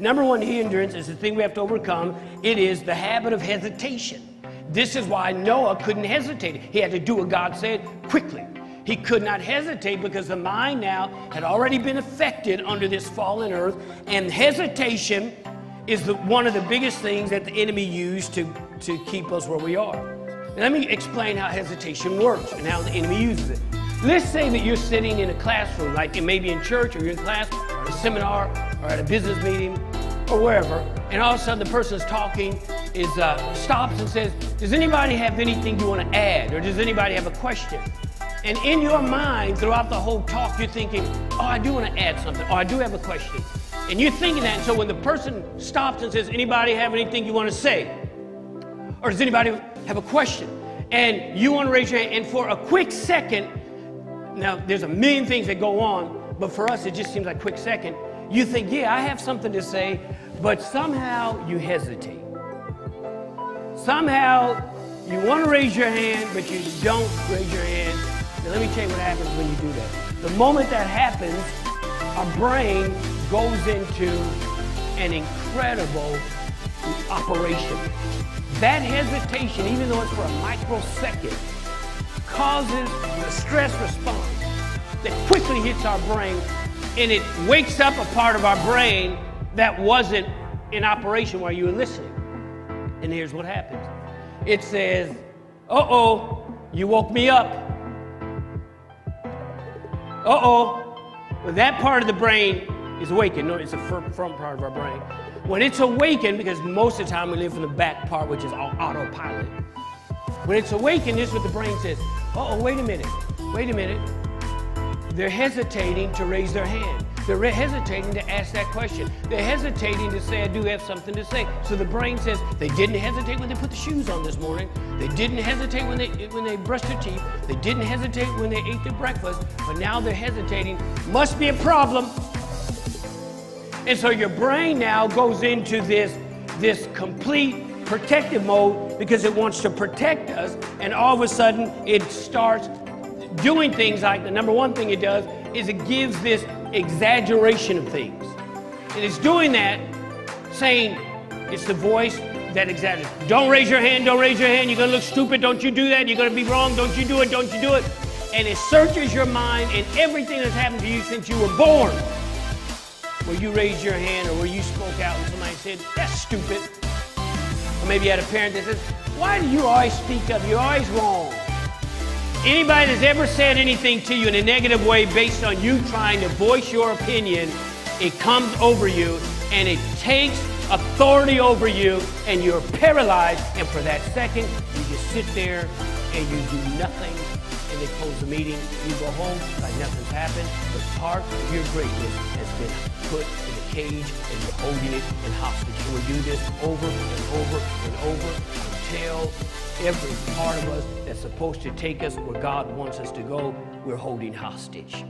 Number one hindrance is the thing we have to overcome. It is the habit of hesitation. This is why Noah couldn't hesitate. He had to do what God said quickly. He could not hesitate because the mind now had already been affected under this fallen earth, and hesitation is one of the biggest things that the enemy used to keep us where we are. And let me explain how hesitation works and how the enemy uses it. Let's say that you're sitting in a classroom, like it may be in church or you're in class or at a seminar or at a business meeting or wherever, and all of a sudden the person is talking stops and says, does anybody have anything you want to add, or does anybody have a question? And in your mind, throughout the whole talk, you're thinking, oh, I do want to add something, or I do have a question. And you're thinking that, and so when the person stops and says, anybody have anything you want to say? Or does anybody have a question? And you want to raise your hand, and for a quick second, now there's a million things that go on, but for us it just seems like a quick second, you think, yeah, I have something to say, but somehow you hesitate. Somehow you want to raise your hand, but you don't raise your hand. Now let me tell you what happens when you do that. The moment that happens, our brain goes into an incredible operation. That hesitation, even though it's for a microsecond, causes a stress response that quickly hits our brain, and it wakes up a part of our brain that wasn't in operation while you were listening. And here's what happens. It says, uh-oh, you woke me up. Uh-oh. Well, that part of the brain is awakened. No, it's a front part of our brain. When it's awakened, because most of the time we live in the back part, which is autopilot. When it's awakened, this is what the brain says. Uh-oh, wait a minute. Wait a minute. They're hesitating to raise their hand. They're hesitating to ask that question. They're hesitating to say, I do have something to say. So the brain says, they didn't hesitate when they put the shoes on this morning. They didn't hesitate when they brushed their teeth. They didn't hesitate when they ate their breakfast. But now they're hesitating. Must be a problem. And so your brain now goes into this complete protective mode because it wants to protect us. And all of a sudden, it starts doing things like, the number one thing it does is it gives this exaggeration of things. And it's doing that, saying, it's the voice that exaggerates. Don't raise your hand, don't raise your hand, you're gonna look stupid, don't you do that, you're gonna be wrong, don't you do it, don't you do it. And it searches your mind and everything that's happened to you since you were born, where you raised your hand or where you spoke out and somebody said, that's stupid. Or maybe you had a parent that says, why do you always speak up, you're always wrong. Anybody that's ever said anything to you in a negative way based on you trying to voice your opinion, it comes over you and it takes authority over you and you're paralyzed, and for that second you just sit there and you do nothing, and they close the meeting, you go home like nothing's happened, but part of your greatness has been put in a cage and you're holding it in hostage. And we do this over and over and over until every part of us that's supposed to take us where God wants us to go, we're holding hostage.